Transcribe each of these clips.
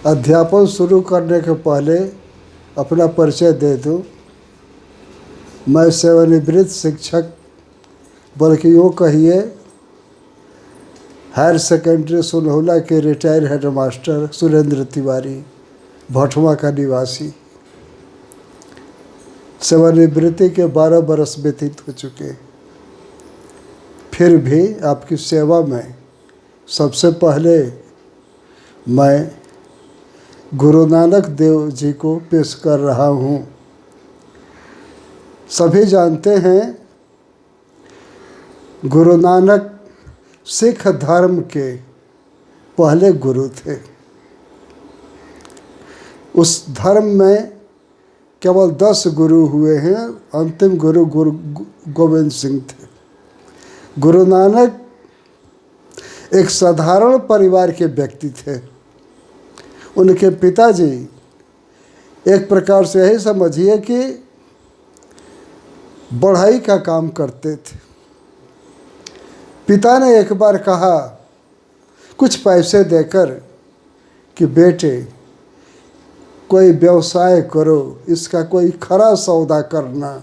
अध्यापन शुरू करने के पहले अपना परिचय दे दूं। मैं सेवानिवृत्त शिक्षक, बल्कि यूँ कहिए हायर सेकेंडरी सुनहौला के रिटायर हेडमास्टर सुरेंद्र तिवारी, भटवा का निवासी। सेवानिवृत्ति के 12 बरस व्यतीत हो चुके, फिर भी आपकी सेवा में सबसे पहले मैं गुरु नानक देव जी को पेश कर रहा हूँ। सभी जानते हैं गुरु नानक सिख धर्म के पहले गुरु थे। उस धर्म में केवल 10 गुरु हुए हैं। अंतिम गुरु गुरु गोविंद सिंह थे। गुरु नानक एक साधारण परिवार के व्यक्ति थे। उनके पिताजी एक प्रकार से यही समझिए कि बढ़ाई का काम करते थे। पिता ने एक बार कहा कुछ पैसे देकर कि बेटे कोई व्यवसाय करो, इसका कोई खरा सौदा करना।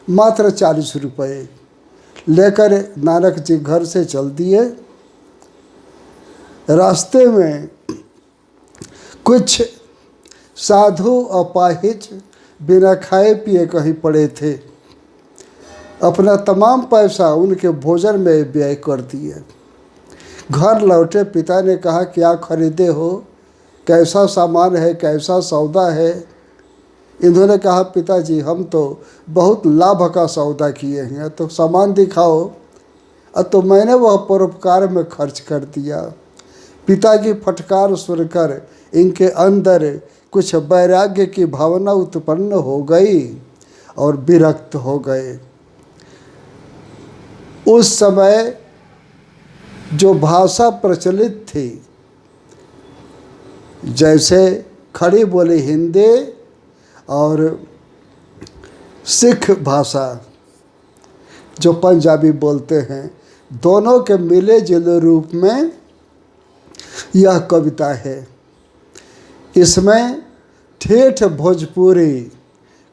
मात्र 40 रुपये लेकर नानक जी घर से चल दिए। रास्ते में कुछ साधु अपाहिज बिना खाए पिए कहीं पड़े थे। अपना तमाम पैसा उनके भोजन में व्यय कर दिए। घर लौटे, पिता ने कहा क्या खरीदे हो, कैसा सामान है, कैसा सौदा है। इन्होंने कहा पिताजी हम तो बहुत लाभ का सौदा किए हैं, तो सामान दिखाओ। तो मैंने वह परोपकार में खर्च कर दिया। पिता की फटकार सुनकर इनके अंदर कुछ वैराग्य की भावना उत्पन्न हो गई और विरक्त हो गए। उस समय जो भाषा प्रचलित थी, जैसे खड़ी बोली हिंदी और सिख भाषा जो पंजाबी बोलते हैं, दोनों के मिले जुले रूप में यह कविता है। इसमें ठेठ भोजपुरी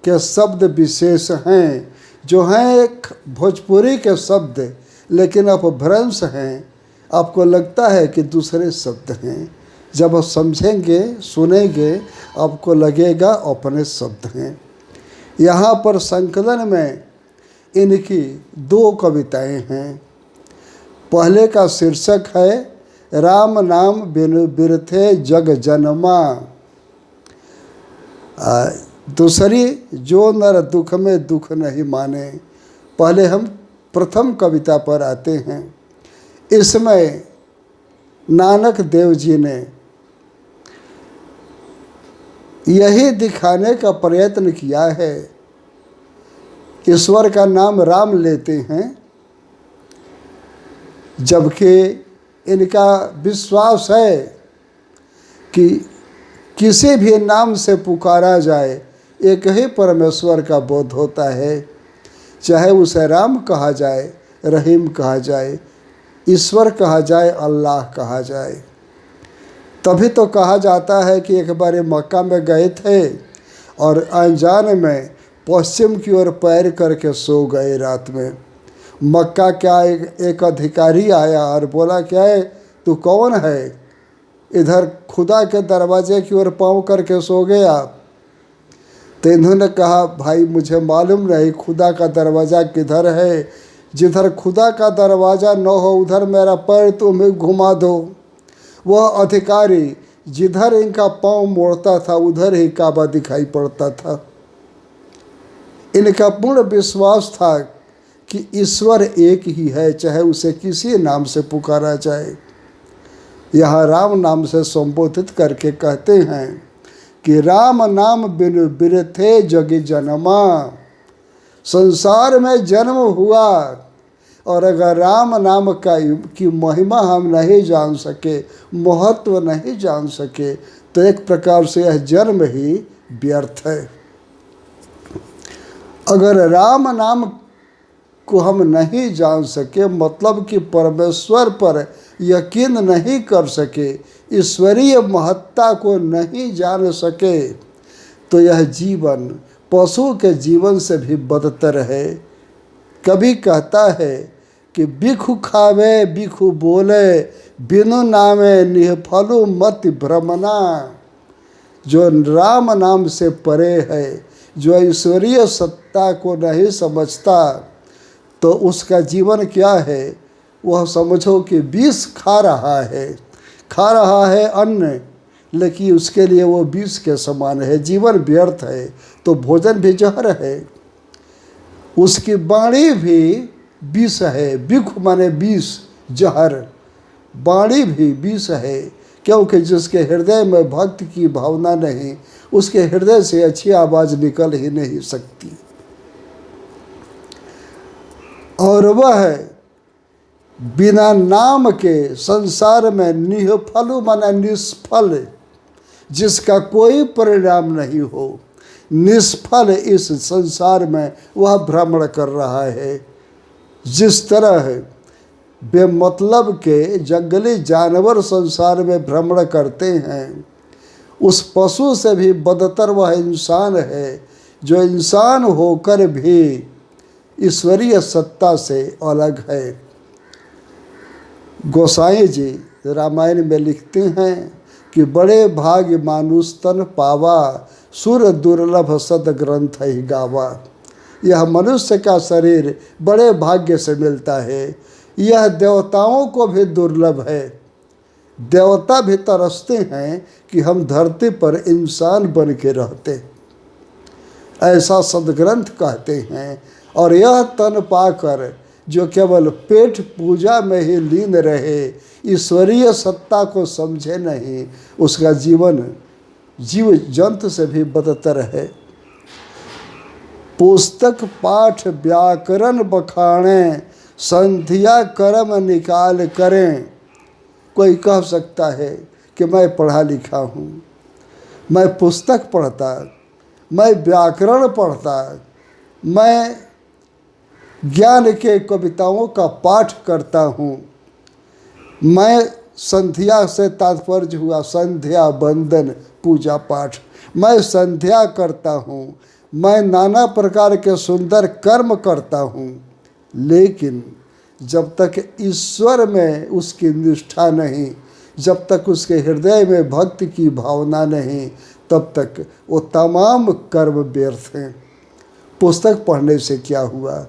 के शब्द विशेष हैं, जो हैं एक भोजपुरी के शब्द, लेकिन अपभ्रंश हैं। आपको लगता है कि दूसरे शब्द हैं। जब आप समझेंगे, सुनेंगे, आपको लगेगा अपने शब्द हैं। यहाँ पर संकलन में इनकी 2 कविताएं हैं। पहले का शीर्षक है राम नाम बिनु बिरथे जग जनमा। दूसरी जो नर दुख में दुख नहीं माने। पहले हम प्रथम कविता पर आते हैं। इसमें नानक देव जी ने यही दिखाने का प्रयत्न किया है, ईश्वर का नाम राम लेते हैं, जबकि इनका विश्वास है कि किसी भी नाम से पुकारा जाए एक ही परमेश्वर का बोध होता है। चाहे उसे राम कहा जाए, रहीम कहा जाए, ईश्वर कहा जाए, अल्लाह कहा जाए। तभी तो कहा जाता है कि एक बार मक्का में गए थे और अनजान में पश्चिम की ओर पैर करके सो गए रात में। मक्का क्या एक अधिकारी आया और बोला क्या है, तू कौन है, इधर खुदा के दरवाजे की ओर पाँव करके सो गया। तो इन्होंने कहा भाई मुझे मालूम नहीं खुदा का दरवाज़ा किधर है, जिधर खुदा का दरवाज़ा न हो उधर मेरा पैर तुम्हें घुमा दो। वह अधिकारी जिधर इनका पाँव मोड़ता था उधर ही काबा दिखाई पड़ता था। इनका पूर्ण विश्वास था कि ईश्वर एक ही है, चाहे उसे किसी नाम से पुकारा जाए। यहाँ राम नाम से संबोधित करके कहते हैं कि राम नाम बिनु बिरथे जगी जन्मा। संसार में जन्म हुआ और अगर राम नाम की महिमा हम नहीं जान सके, महत्व नहीं जान सके, तो एक प्रकार से यह जन्म ही व्यर्थ है। अगर राम नाम को हम नहीं जान सके, मतलब कि परमेश्वर पर यकीन नहीं कर सके, ईश्वरीय महत्ता को नहीं जान सके, तो यह जीवन पशु के जीवन से भी बदतर है। कभी कहता है कि बिखु खावे बिखु बोले, बिनु नामे निहफलु मति भ्रमना। जो राम नाम से परे है, जो ईश्वरीय सत्ता को नहीं समझता, तो उसका जीवन क्या है? वह समझो कि विष खा रहा है अन्न, लेकिन उसके लिए वो विष के समान है, जीवन व्यर्थ है। तो भोजन भी जहर है, उसकी वाणी भी विष है। बिख माने विष, जहर, वाणी भी विष है, क्योंकि जिसके हृदय में भक्ति की भावना नहीं, उसके हृदय से अच्छी आवाज़ निकल ही नहीं सकती। और वह बिना नाम के संसार में निहफलु माना निष्फल, जिसका कोई परिणाम नहीं हो, निष्फल इस संसार में वह भ्रमण कर रहा है। जिस तरह बेमतलब के जंगली जानवर संसार में भ्रमण करते हैं, उस पशु से भी बदतर वह इंसान है, जो इंसान होकर भी ईश्वरीय सत्ता से अलग है। गोसाई जी रामायण में लिखते हैं कि बड़े भाग्य मानुष तन पावा, सुर दुर्लभ सद ग्रंथ ही गावा। यह मनुष्य का शरीर बड़े भाग्य से मिलता है, यह देवताओं को भी दुर्लभ है। देवता भी तरसते हैं कि हम धरती पर इंसान बन के रहते, ऐसा सदग्रंथ कहते हैं। और यह तन पाकर जो केवल पेट पूजा में ही लीन रहे, ईश्वरीय सत्ता को समझे नहीं, उसका जीवन जीव जंतु से भी बदतर है। पुस्तक पाठ व्याकरण बखाने, संध्या कर्म निकाल करें। कोई कह सकता है कि मैं पढ़ा लिखा हूँ, मैं पुस्तक पढ़ता, मैं व्याकरण पढ़ता, मैं ज्ञान के कविताओं का पाठ करता हूँ, मैं संध्या से तात्पर्य हुआ संध्या बंदन पूजा पाठ, मैं संध्या करता हूँ, मैं नाना प्रकार के सुंदर कर्म करता हूँ, लेकिन जब तक ईश्वर में उसकी निष्ठा नहीं, जब तक उसके हृदय में भक्ति की भावना नहीं, तब तक वो तमाम कर्म व्यर्थ हैं। पुस्तक पढ़ने से क्या हुआ?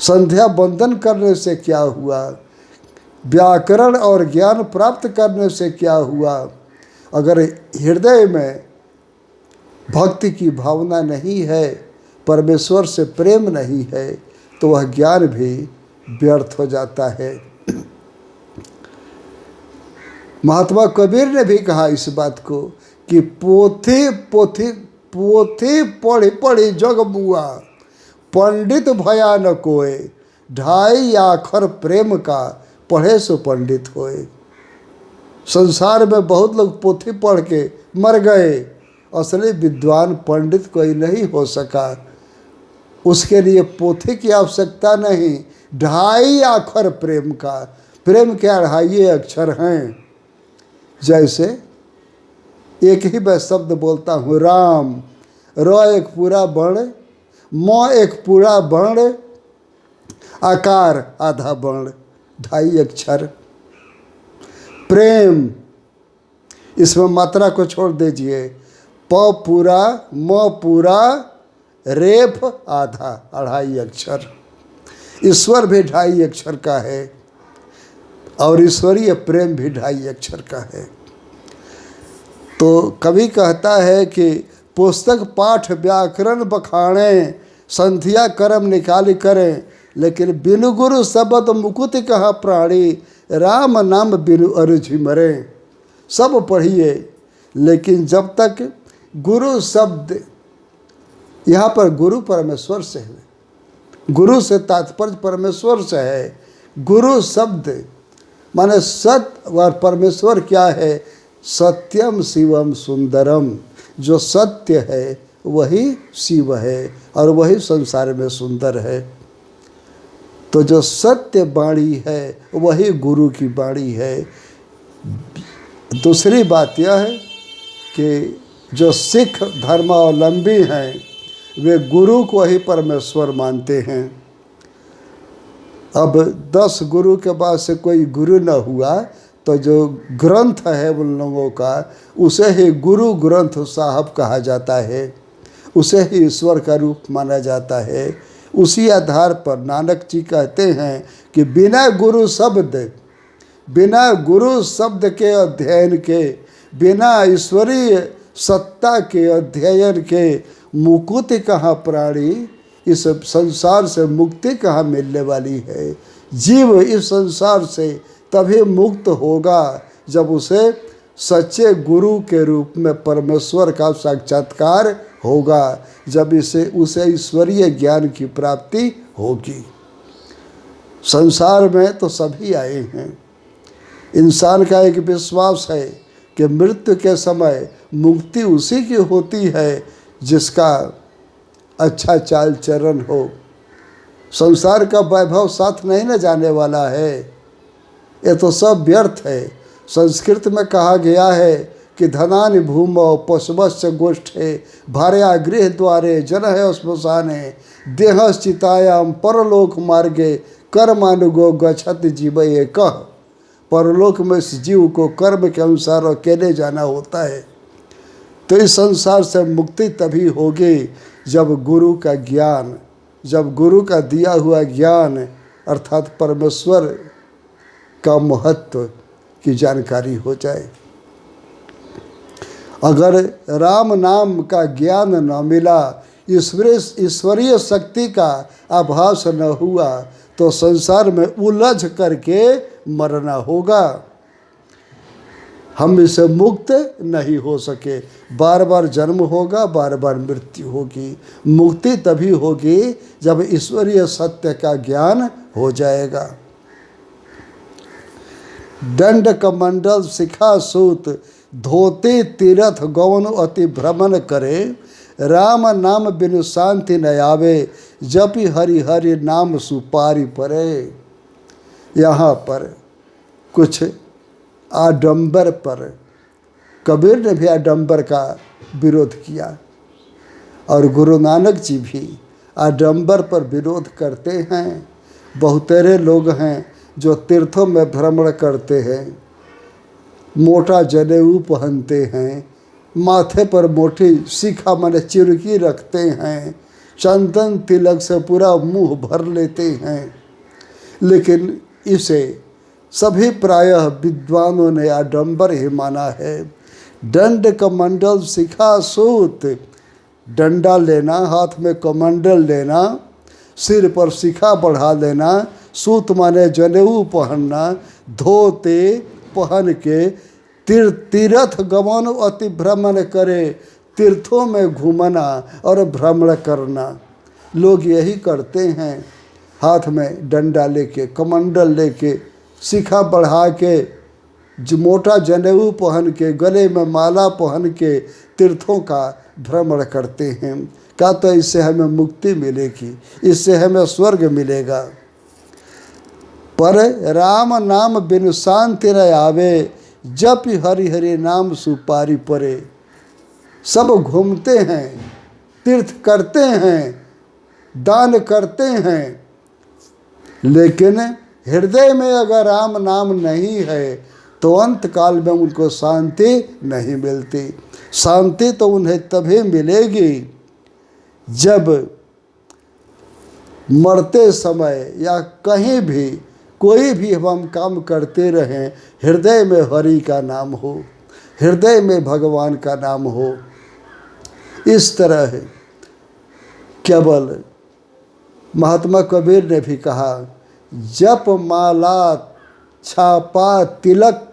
संध्या बंदन करने से क्या हुआ? व्याकरण और ज्ञान प्राप्त करने से क्या हुआ? अगर हृदय में भक्ति की भावना नहीं है, परमेश्वर से प्रेम नहीं है, तो वह ज्ञान भी व्यर्थ हो जाता है। महात्मा कबीर ने भी कहा इस बात को कि पोथी पोथी पोथी पढ़ी पढ़ी जग बुआ, पंडित भया न कोय, ढाई आखर प्रेम का, पढ़े सो पंडित होए। संसार में बहुत लोग पोथी पढ़ के मर गए, असली विद्वान पंडित कोई नहीं हो सका। उसके लिए पोथी की आवश्यकता नहीं, ढाई अक्षर प्रेम का, प्रेम के अढ़ाई अक्षर हैं। जैसे एक ही मैं शब्द बोलता हूँ राम, र एक पूरा वर्ण, म एक पूरा वर्ण, आकार आधा वर्ण, ढाई अक्षर। प्रेम, इसमें मात्रा को छोड़ दीजिए, प पूरा, म पूरा, रेफ आधा, अढ़ाई अक्षर। ईश्वर भी ढाई अक्षर का है और ईश्वरीय प्रेम भी ढाई अक्षर का है। तो कवि कहता है कि पुस्तक पाठ व्याकरण बखाणे, संध्या कर्म निकाली करें, लेकिन बिनु गुरु शब्द मुकुट कहा प्राणी, राम नाम बिनु अरुझि मरे। सब पढ़िए, लेकिन जब तक गुरु शब्द, यहाँ पर गुरु परमेश्वर से है, गुरु से तात्पर्य परमेश्वर से है। गुरु शब्द माने सत्य, और परमेश्वर क्या है? सत्यम शिवम सुंदरम। जो सत्य है वही शिव है और वही संसार में सुंदर है। तो जो सत्य वाणी है वही गुरु की वाणी है। दूसरी बात यह है कि जो सिख धर्मावलंबी हैं वे गुरु को ही परमेश्वर मानते हैं। अब 10 गुरु के बाद से कोई गुरु न हुआ तो जो ग्रंथ है उन लोगों का उसे ही गुरु ग्रंथ साहब कहा जाता है, उसे ही ईश्वर का रूप माना जाता है। उसी आधार पर नानक जी कहते हैं कि बिना गुरु शब्द के अध्ययन के, बिना ईश्वरीय सत्ता के अध्ययन के मुकुति कहाँ प्राणी, इस संसार से मुक्ति कहाँ मिलने वाली है। जीव इस संसार से तभी मुक्त होगा जब उसे सच्चे गुरु के रूप में परमेश्वर का साक्षात्कार होगा, जब उसे ईश्वरीय ज्ञान की प्राप्ति होगी। संसार में तो सभी आए हैं। इंसान का एक विश्वास है कि मृत्यु के समय मुक्ति उसी की होती है जिसका अच्छा चाल चरण हो। संसार का वैभव साथ नहीं न जाने वाला है, ये तो सब व्यर्थ है। संस्कृत में कहा गया है कि धनानि भूमौ पशवश्च गोष्ठे भार्या गृह द्वारे जनः श्मशाने देहश्चितायाम परलोक मार्गे कर्मानुगो गच्छत जीवये कह। परलोक में इस जीव को कर्म के अनुसार अकेले जाना होता है। तो इस संसार से मुक्ति तभी होगी जब गुरु का ज्ञान, जब गुरु का दिया हुआ ज्ञान अर्थात परमेश्वर का महत्व की जानकारी हो जाए। अगर राम नाम का ज्ञान न मिला, ईश्वरीय शक्ति का आभास न हुआ तो संसार में उलझ करके मरना होगा। हम इससे मुक्त नहीं हो सके, बार बार जन्म होगा, बार बार मृत्यु होगी। मुक्ति तभी होगी जब ईश्वरीय सत्य का ज्ञान हो जाएगा। दंड कमंडल शिखा सूत धोते तीर्थ गौन अति भ्रमण करे राम नाम बिनु शांति न आवे जपि हरि हरि नाम सुपारी परे। यहाँ पर कुछ आडंबर पर कबीर ने भी आडंबर का विरोध किया और गुरु नानक जी भी आडंबर पर विरोध करते हैं। बहुतेरे लोग हैं जो तीर्थों में भ्रमण करते हैं, मोटा जनेऊ पहनते हैं, माथे पर मोटी शिखा माने चिरकी रखते हैं, चंदन तिलक से पूरा मुंह भर लेते हैं, लेकिन इसे सभी प्रायः विद्वानों ने आडंबर ही माना है। दंड कमंडल शिखा सूत, डंडा लेना, हाथ में कमंडल लेना, सिर पर शिखा बढ़ा लेना, सूत माने जनेऊ पहनना, धोते पहन के तीर्थ गमन अति भ्रमण करे, तीर्थों में घूमना और भ्रमण करना। लोग यही करते हैं, हाथ में डंडा लेके, कमंडल लेके, शिखा बढ़ा के, मोटा जनेऊ पहन के, गले में माला पहन के तीर्थों का भ्रमण करते हैं। क्या तो इससे हमें मुक्ति मिलेगी, इससे हमें स्वर्ग मिलेगा। पर राम नाम बिनु शांति न आवे जप हरि हरि नाम सुपारी परे। सब घूमते हैं, तीर्थ करते हैं, दान करते हैं, लेकिन हृदय में अगर राम नाम नहीं है तो अंत काल में उनको शांति नहीं मिलती। शांति तो उन्हें तभी मिलेगी जब मरते समय या कहीं भी कोई भी हम काम करते रहें, हृदय में हरि का नाम हो, हृदय में भगवान का नाम हो। इस तरह केवल महात्मा कबीर ने भी कहा, जप माला छापा तिलक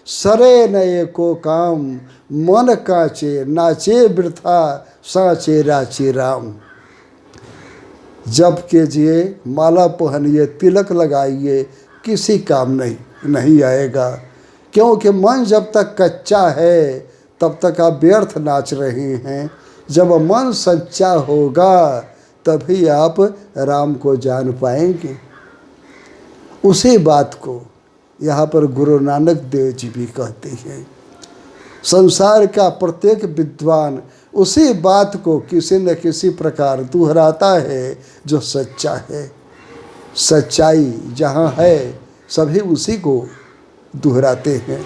सरे नये को काम मन काचे नाचे वृथा साचे राचे राम। जप कीजिए, माला पहनिए, तिलक लगाइए, किसी काम नहीं आएगा, क्योंकि मन जब तक कच्चा है तब तक आप व्यर्थ नाच रहे हैं। जब मन सच्चा होगा तभी आप राम को जान पाएंगे। उसी बात को यहाँ पर गुरु नानक देव जी भी कहते हैं। संसार का प्रत्येक विद्वान उसी बात को किसी न किसी प्रकार दोहराता है जो सच्चा है। सच्चाई जहाँ है सभी उसी को दोहराते हैं।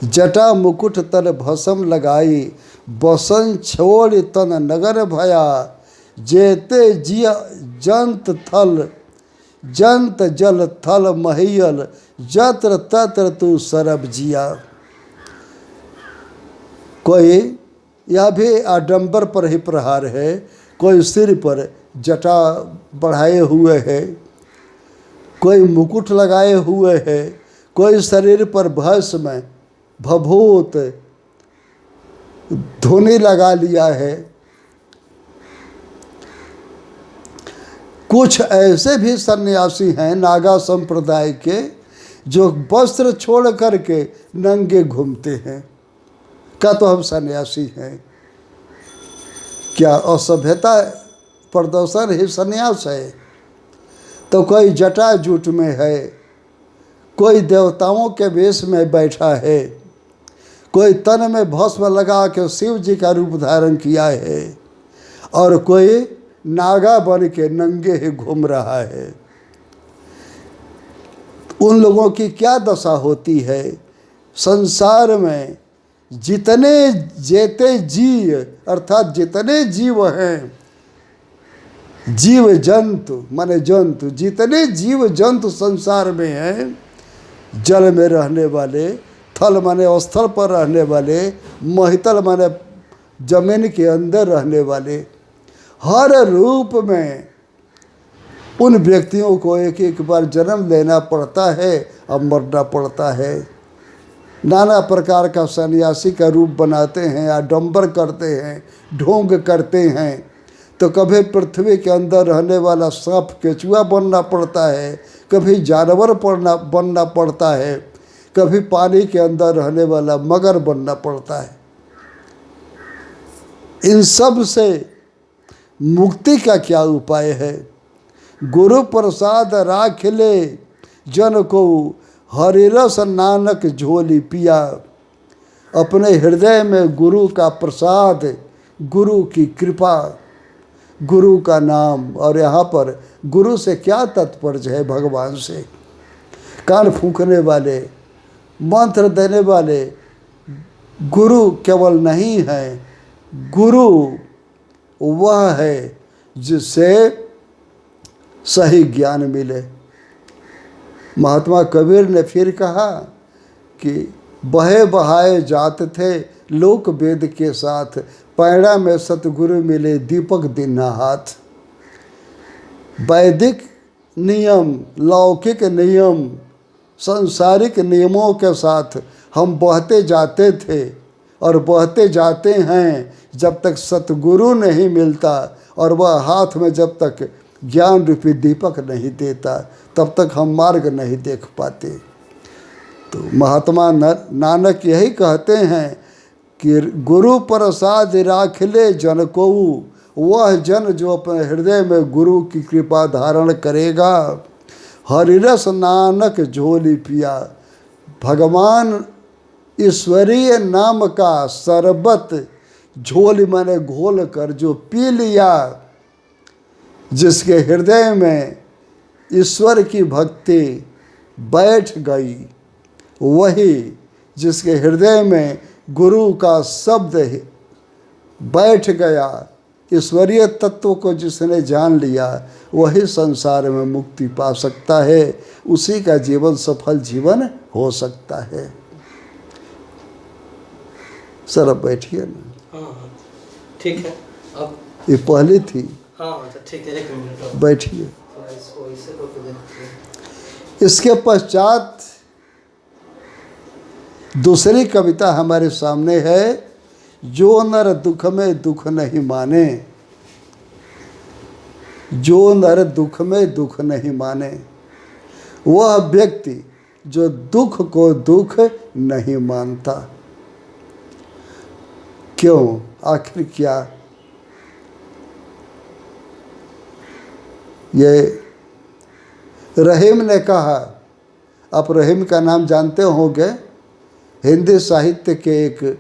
जटा मुकुट तन भस्म लगाई, बसन छोड़ तन नगर भया। जेते जिया जंत थल जंत जल थल महियल, जत्र तत्र तू सरब जिया। कोई यह भी आडंबर पर ही प्रहार है। कोई सिर पर जटा बढ़ाए हुए है, कोई मुकुट लगाए हुए है, कोई शरीर पर भस्म भभूत धुनी लगा लिया है। कुछ ऐसे भी सन्यासी हैं नागा संप्रदाय के जो वस्त्र छोड़ करके नंगे घूमते हैं। क्या तो हम सन्यासी हैं? क्या असभ्यता प्रदर्शन ही सन्यास है? तो कोई जटा जूट में है, कोई देवताओं के वेश में बैठा है, कोई तन में भस्म लगा के शिव जी का रूप धारण किया है, और कोई नागा बन के नंगे ही घूम रहा है। उन लोगों की क्या दशा होती है? संसार में जितने जेते जी अर्थात जितने जीव हैं, जीव जंतु माने जंतु, जितने जीव जंतु संसार में हैं, जल में रहने वाले, थल माने स्थल पर रहने वाले, महितल माने जमीन के अंदर रहने वाले, हर रूप में उन व्यक्तियों को एक एक बार जन्म लेना पड़ता है और मरना पड़ता है। नाना प्रकार का सन्यासी का रूप बनाते हैं, आडंबर करते हैं, ढोंग करते हैं। तो कभी पृथ्वी के अंदर रहने वाला सांप केचुआ बनना पड़ता है, कभी जानवर बनना पड़ता है, कभी पानी के अंदर रहने वाला मगर बनना पड़ता है। इन सब से मुक्ति का क्या उपाय है? गुरु प्रसाद राख ले जन को, हरिरस नानक झोली पिया। अपने हृदय में गुरु का प्रसाद, गुरु की कृपा, गुरु का नाम, और यहाँ पर गुरु से क्या तात्पर्य है? भगवान से। कान फूंकने वाले, मंत्र देने वाले गुरु केवल नहीं है, गुरु वह है जिससे सही ज्ञान मिले। महात्मा कबीर ने फिर कहा कि बहे बहाए जात थे लोक वेद के साथ, पैड़ा में सतगुरु मिले दीपक दिना हाथ। वैदिक नियम, लौकिक नियम, सांसारिक नियमों के साथ हम बहते जाते थे और बहते जाते हैं जब तक सतगुरु नहीं मिलता और वह हाथ में जब तक ज्ञान रूपी दीपक नहीं देता तब तक हम मार्ग नहीं देख पाते। तो महात्मा नानक यही कहते हैं कि गुरु प्रसाद राख ले जन को, वह जन जो अपने हृदय में गुरु की कृपा धारण करेगा। हरिरस नानक झोली पिया, भगवान ईश्वरीय नाम का शरबत झोली माने घोल कर जो पी लिया, जिसके हृदय में ईश्वर की भक्ति बैठ गई, वही जिसके हृदय में गुरु का शब्द बैठ गया, ईश्वरीय तत्व को जिसने जान लिया, वही संसार में मुक्ति पा सकता है। उसी का जीवन सफल जीवन हो सकता है। सर अब बैठिए ना। हाँ ठीक है। अब ये पहली थी। हाँ ठीक है, एक मिनट बैठिए। इसके पश्चात दूसरी कविता हमारे सामने है, जो नर दुख में दुख नहीं माने, जो नर दुख में दुख नहीं माने, वह व्यक्ति जो दुख को दुख नहीं मानता। क्यों? आखिर क्या? ये रहीम ने कहा, आप रहीम का नाम जानते होंगे, हिंदी साहित्य के एक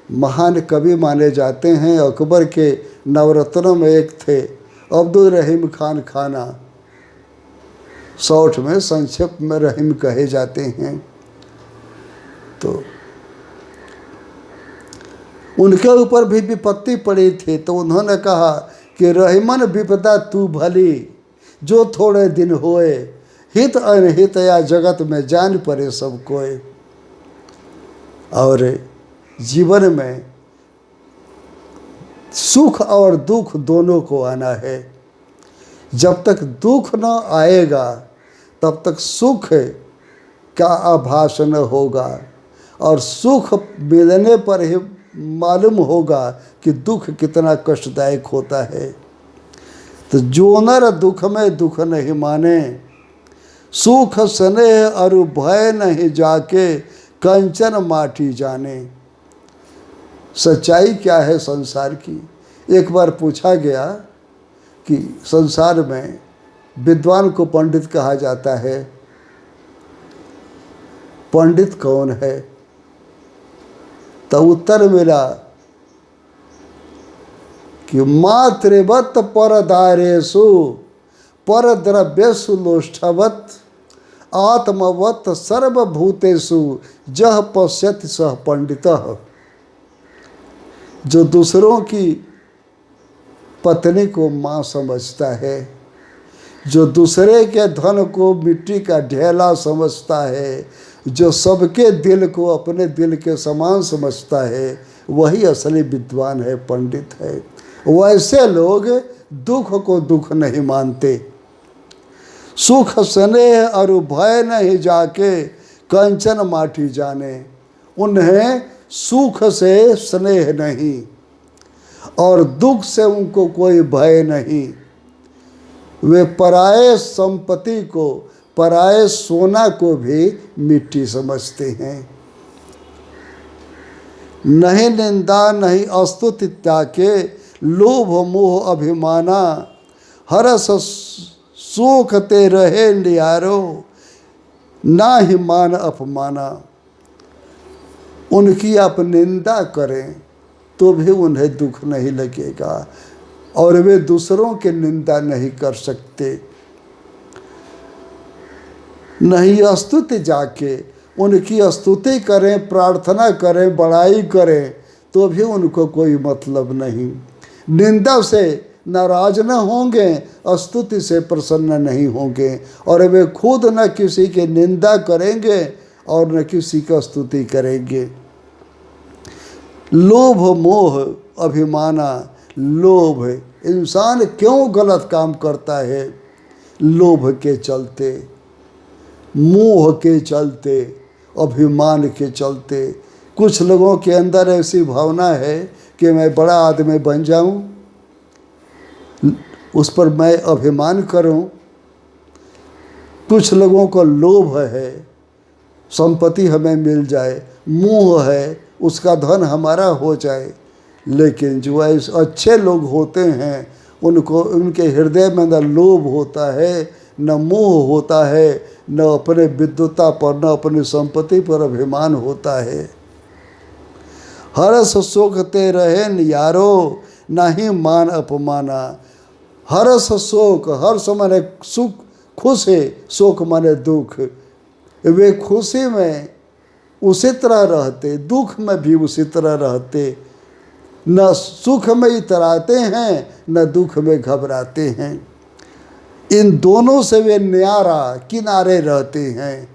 महान कवि माने जाते हैं। अकबर के नवरत्नों में एक थे अब्दुल रहीम खान खाना, शॉर्ट में संक्षेप में रहीम कहे जाते हैं। तो उनके ऊपर भी विपत्ति पड़ी थी, तो उन्होंने कहा कि रहीमन विपदा तू भली, जो थोड़े दिन होए, हित अनहित या जगत में जान पड़े सब कोय। और जीवन में सुख और दुख दोनों को आना है। जब तक दुख न आएगा तब तक सुख का आभास न होगा, और सुख मिलने पर ही मालूम होगा कि दुख कितना कष्टदायक होता है। तो जो नर दुख में दुख नहीं माने, सुख स्नेह और भय नहीं जाके, कंचन माटी जाने। सच्चाई क्या है संसार की? एक बार पूछा गया कि संसार में विद्वान को पंडित कहा जाता है, पंडित कौन है? तो उत्तर मिला कि मातृवत परदारेषु परद्रव्येषु लोष्ठवत आत्मवत सर्वभूतेषु जह पश्यति सह पंडितः। जो दूसरों की पत्नी को माँ समझता है, जो दूसरे के धन को मिट्टी का ढेला समझता है, जो सबके दिल को अपने दिल के समान समझता है, वही असली विद्वान है, पंडित है। वैसे लोग दुख को दुख नहीं मानते, सुख स्नेह और भय नहीं जाके, कंचन माटी जाने। उन्हें सुख से स्नेह नहीं और दुख से उनको कोई भय नहीं। वे पराये संपत्ति को, पराये सोना को भी मिट्टी समझते हैं। नहीं निंदा नहीं स्तुति त्यागे, लोभ मोह अभिमाना, हरस शोक ते रहे नियारो, ना ही मान अपमाना। उनकी आप निंदा करें तो भी उन्हें दुख नहीं लगेगा, और वे दूसरों की निंदा नहीं कर सकते। नहीं स्तुति जाके उनकी स्तुति करें, प्रार्थना करें, बड़ाई करें तो भी उनको कोई मतलब नहीं। निंदा से नाराज न होंगे, स्तुति से प्रसन्न नहीं होंगे, और वे खुद न किसी की निंदा करेंगे और न किसी का स्तुति करेंगे। लोभ मोह अभिमाना। लोभ, इंसान क्यों गलत काम करता है? लोभ के चलते, मोह के चलते, अभिमान के चलते। कुछ लोगों के अंदर ऐसी भावना है कि मैं बड़ा आदमी बन जाऊं, उस पर मैं अभिमान करूं। कुछ लोगों को लोभ है, संपत्ति हमें मिल जाए, मोह है उसका धन हमारा हो जाए। लेकिन जो ऐसे अच्छे लोग होते हैं उनको, उनके हृदय में न लोभ होता है, न मोह होता है, न अपने विद्वता पर, न अपनी संपत्ति पर अभिमान होता है। हरस शोक ते रहे नियारो, नहीं मान अपमाना। हरस शोक, हर्ष माने सुख, खुश है, शोक माने दुख। वे खुशी में उसी तरह रहते, दुख में भी उसी तरह रहते। न सुख में इतराते हैं, न दुख में घबराते हैं। इन दोनों से वे न्यारा किनारे रहते हैं।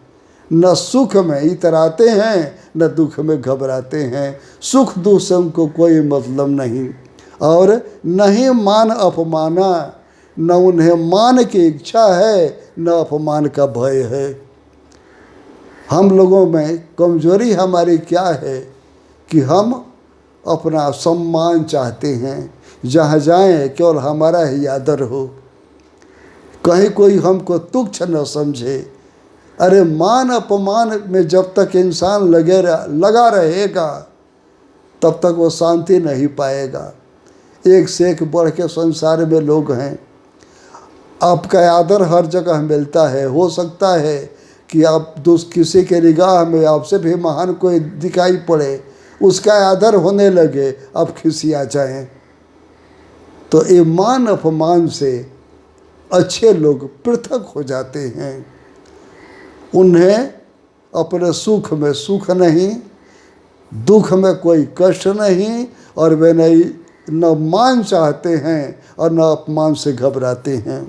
न सुख में इतराते हैं, न दुख में घबराते हैं। सुख दुख से उनको कोई मतलब नहीं। और नहीं मान अपमाना, न उन्हें मान की इच्छा है, न अपमान का भय है। हम लोगों में कमजोरी हमारी क्या है कि हम अपना सम्मान चाहते हैं, जहाँ जाएं केवल हमारा ही आदर हो, कहीं कोई हमको तुच्छ न समझे। अरे मान अपमान में जब तक इंसान लगा रहेगा तब तक वो शांति नहीं पाएगा। एक से एक बढ़ के संसार में लोग हैं। आपका आदर हर जगह मिलता है। हो सकता है कि आप किसी के निगाह में आपसे भी महान कोई दिखाई पड़े, उसका आदर होने लगे, आप खिसिया जाएं। तो ये मान अपमान से अच्छे लोग पृथक हो जाते हैं। उन्हें अपने सुख में सुख नहीं, दुख में कोई कष्ट नहीं, और वे नहीं न मान चाहते हैं और न अपमान से घबराते हैं।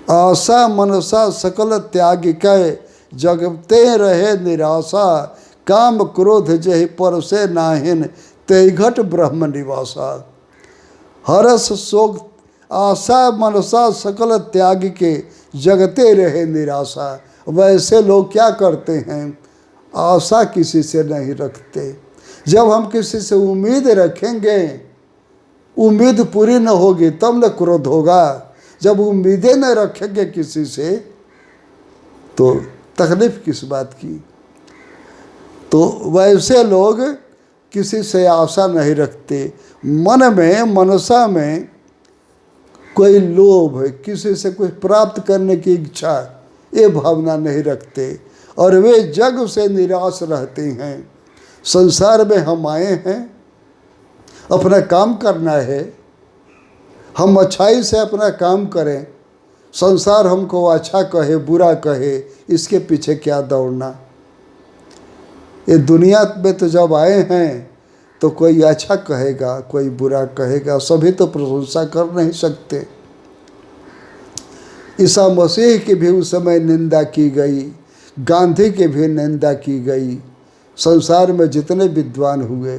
आशा मनसा सकल त्याग कै जगते रहे निराशा, काम क्रोध जहि पर से नाहिन ते घट ब्रह्म निवासा। हर्ष शोक आशा मनसा सकल त्याग के जगते रहे निराशा। वैसे लोग क्या करते हैं? आशा किसी से नहीं रखते। जब हम किसी से उम्मीद रखेंगे, उम्मीद पूरी न होगी तब न क्रोध होगा। जब उम्मीदें न रखेंगे किसी से तो तकलीफ किस बात की। तो वैसे लोग किसी से आशा नहीं रखते। मन में मनसा में कोई लोभ, किसी से कुछ प्राप्त करने की इच्छा, ये भावना नहीं रखते, और वे जग से निराश रहते हैं। संसार में हम आए हैं, अपना काम करना है, हम अच्छाई से अपना काम करें। संसार हमको अच्छा कहे बुरा कहे, इसके पीछे क्या दौड़ना। ये दुनिया में तो जब आए हैं तो कोई अच्छा कहेगा, कोई बुरा कहेगा, सभी तो प्रशंसा कर नहीं सकते। ईसा मसीह की भी उस समय निंदा की गई, गांधी की भी निंदा की गई। संसार में जितने विद्वान हुए,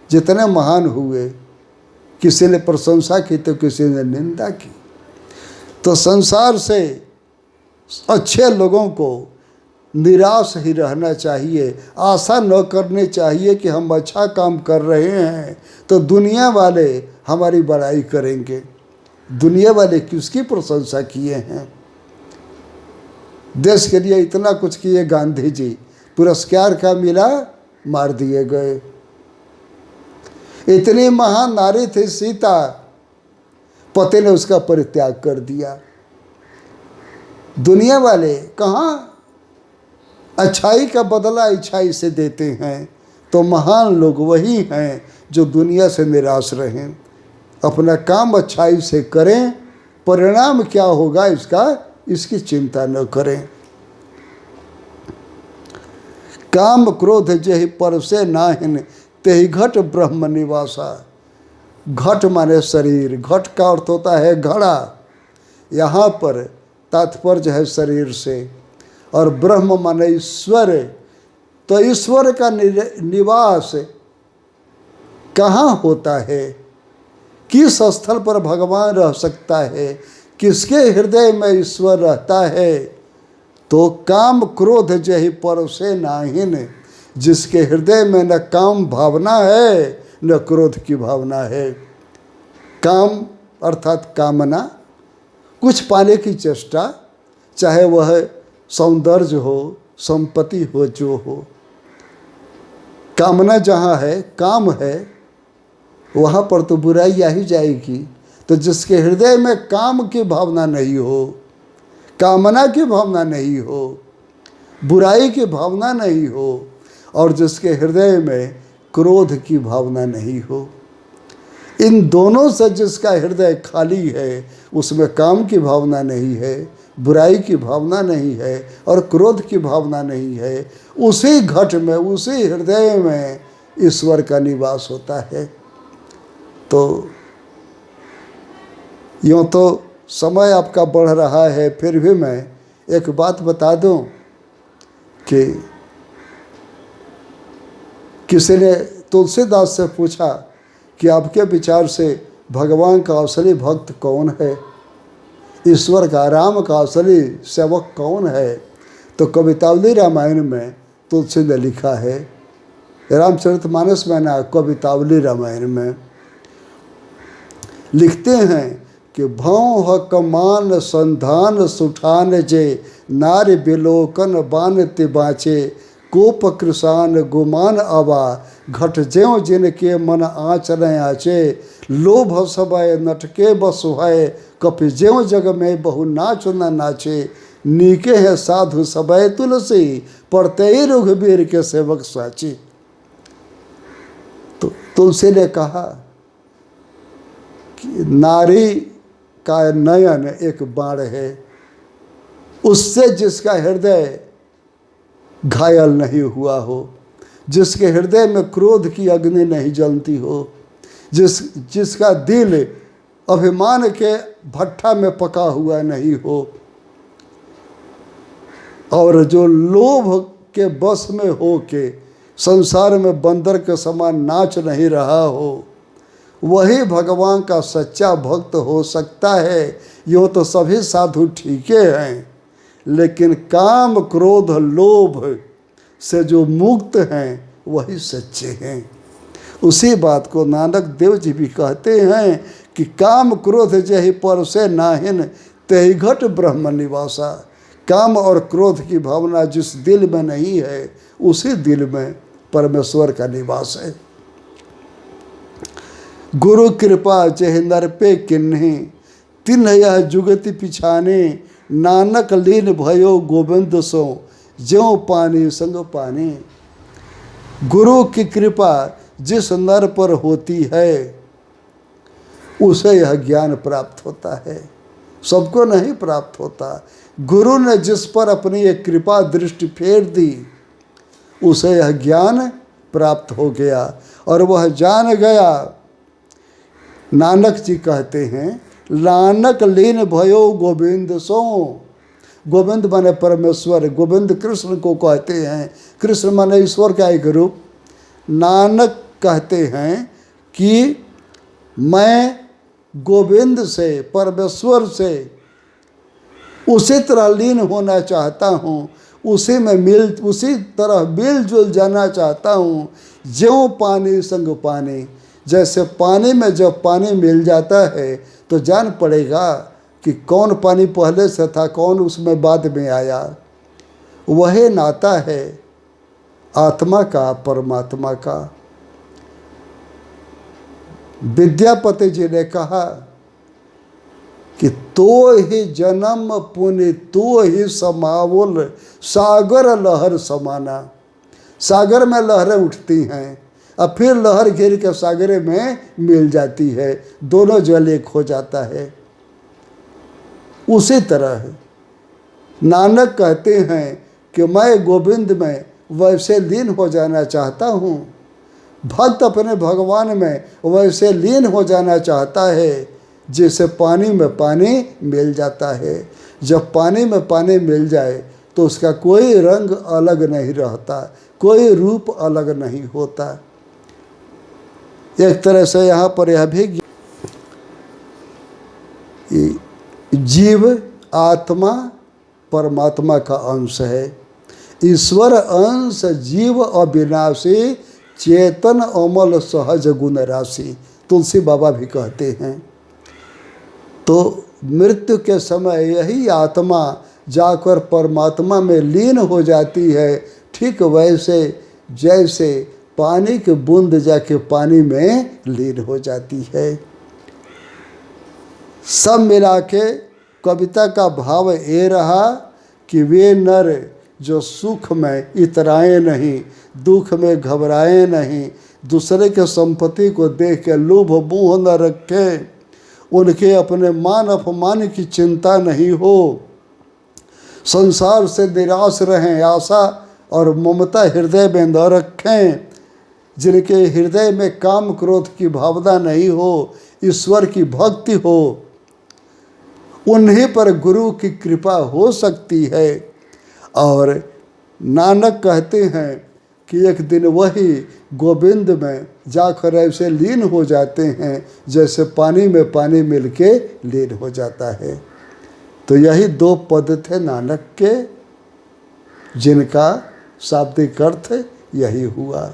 जितने महान हुए, किसी ने प्रशंसा की तो किसी ने निंदा की। तो संसार से अच्छे लोगों को निराश ही रहना चाहिए। आशा न करनी चाहिए कि हम अच्छा काम कर रहे हैं तो दुनिया वाले हमारी बड़ाई करेंगे। दुनिया वाले किसकी प्रशंसा किए हैं? देश के लिए इतना कुछ किए गांधी जी, पुरस्कार क्या मिला? मार दिए गए। इतनी महान नारी थी सीता, पति ने उसका परित्याग कर दिया। दुनिया वाले कहाँ अच्छाई का बदला अच्छाई से देते हैं। तो महान लोग वही हैं जो दुनिया से निराश रहें। अपना काम अच्छाई से करें, परिणाम क्या होगा इसकी चिंता न करें। काम क्रोध जहि पर से नाहिन तेहि घट ब्रह्म निवासा। घट माने शरीर, घट का अर्थ होता है घड़ा। यहाँ पर तात्पर्य है शरीर से, और ब्रह्म माने ईश्वर। तो ईश्वर का निवास कहाँ होता है? किस स्थल पर भगवान रह सकता है? किसके हृदय में ईश्वर रहता है? तो काम क्रोध जहि पर से नाहिन, जिसके हृदय में न काम भावना है न क्रोध की भावना है। काम अर्थात कामना, कुछ पाने की चेष्टा, चाहे वह सौंदर्य हो, संपत्ति हो, जो हो। कामना जहाँ है, काम है, वहाँ पर तो बुराई आ ही जाएगी। तो जिसके हृदय में काम की भावना नहीं हो, कामना की भावना नहीं हो, बुराई की भावना नहीं हो, और जिसके हृदय में क्रोध की भावना नहीं हो, इन दोनों से जिसका हृदय खाली है, उसमें काम की भावना नहीं है, बुराई की भावना नहीं है और क्रोध की भावना नहीं है, उसी घट में, उसी हृदय में ईश्वर का निवास होता है। तो यूँ तो समय आपका बढ़ रहा है, फिर भी मैं एक बात बता दूं कि किसी ने तुलसीदास से पूछा कि आपके विचार से भगवान का असली भक्त कौन है, ईश्वर का, राम का असली सेवक कौन है? तो कवितावली रामायण में तुलसी ने लिखा है, रामचरितमानस में ना, कवितावली रामायण में लिखते हैं कि भौं कमान संधान सुठान जे नार बिलोकन बान तिबाचे कोप कृसान गुमान आवा, घट ज्यों जिनके मन आँच न आचे, लोभ सबय नटके बसु है, कपि ज्यों जग में बहु नाच न नाचे, नीके है साधु सबय तुलसी, पढ़ते रघुबीर के सेवक साची। तो तुलसी ने कहा कि नारी का नयन एक बाण है, उससे जिसका हृदय घायल नहीं हुआ हो, जिसके हृदय में क्रोध की अग्नि नहीं जलती हो, जिसका दिल अभिमान के भट्ठा में पका हुआ नहीं हो, और जो लोभ के बस में हो के संसार में बंदर के समान नाच नहीं रहा हो, वही भगवान का सच्चा भक्त हो सकता है। यूँ तो सभी साधु ठीके हैं, लेकिन काम क्रोध लोभ से जो मुक्त हैं वही सच्चे हैं। उसी बात को नानक देव जी भी कहते हैं कि काम क्रोध जहि पर से नाहिन, तहि घट ब्रह्म निवासा। काम और क्रोध की भावना जिस दिल में नहीं है, उसी दिल में परमेश्वर का निवास है। गुरु कृपा चह नर पे किन्हीं, तिन्ह यह जुगति पिछाने, नानक लीन भयो गोविंद सो, ज्यों पानी संग पानी। गुरु की कृपा जिस नर पर होती है, उसे यह ज्ञान प्राप्त होता है, सबको नहीं प्राप्त होता। गुरु ने जिस पर अपनी एक कृपा दृष्टि फेर दी, उसे यह ज्ञान प्राप्त हो गया और वह जान गया। नानक जी कहते हैं, नानक लीन भयो गोविंद सो। गोविंद माने परमेश्वर, गोविंद कृष्ण को कहते हैं। कृष्ण माने ईश्वर का एक रूप। नानक कहते हैं कि मैं गोविंद से, परमेश्वर से उसी तरह लीन होना चाहता हूँ, उसी तरह मिलजुल जाना चाहता हूँ, ज्यों पानी संग पानी। जैसे पानी में जब पानी मिल जाता है तो जान पड़ेगा कि कौन पानी पहले से था, कौन उसमें बाद में आया। वही नाता है आत्मा का परमात्मा का। विद्यापति जी ने कहा कि तो ही जन्म पुनि तो ही समावल, सागर लहर समाना। सागर में लहरें उठती हैं और फिर लहर गिर के सागरे में मिल जाती है, दोनों जल एक हो जाता है। उसी तरह नानक कहते हैं कि मैं गोविंद में वैसे लीन हो जाना चाहता हूँ। भक्त अपने भगवान में वैसे लीन हो जाना चाहता है जैसे पानी में पानी मिल जाता है। जब पानी में पानी मिल जाए तो उसका कोई रंग अलग नहीं रहता, कोई रूप अलग नहीं होता। एक तरह से यहाँ पर यह भी जीव आत्मा परमात्मा का अंश है। ईश्वर अंश जीव अविनाशी, चेतन अमल सहज गुण राशि, तुलसी बाबा भी कहते हैं। तो मृत्यु के समय यही आत्मा जाकर परमात्मा में लीन हो जाती है, ठीक वैसे जैसे पानी की बूंद जाके पानी में लीन हो जाती है। सब मिला के कविता का भाव ये रहा कि वे नर जो सुख में इतराए नहीं, दुख में घबराए नहीं, दूसरे के संपत्ति को देख के लोभ मोह न रखे, उनके अपने मान अपमान की चिंता नहीं हो, संसार से निराश रहें, आशा और ममता हृदय में न रखें, जिनके हृदय में काम क्रोध की भावना नहीं हो, ईश्वर की भक्ति हो, उन्हीं पर गुरु की कृपा हो सकती है। और नानक कहते हैं कि एक दिन वही गोविंद में जाकर ऐसे लीन हो जाते हैं जैसे पानी में पानी मिलके लीन हो जाता है। तो यही दो पद थे नानक के, जिनका शाब्दिक अर्थ यही हुआ।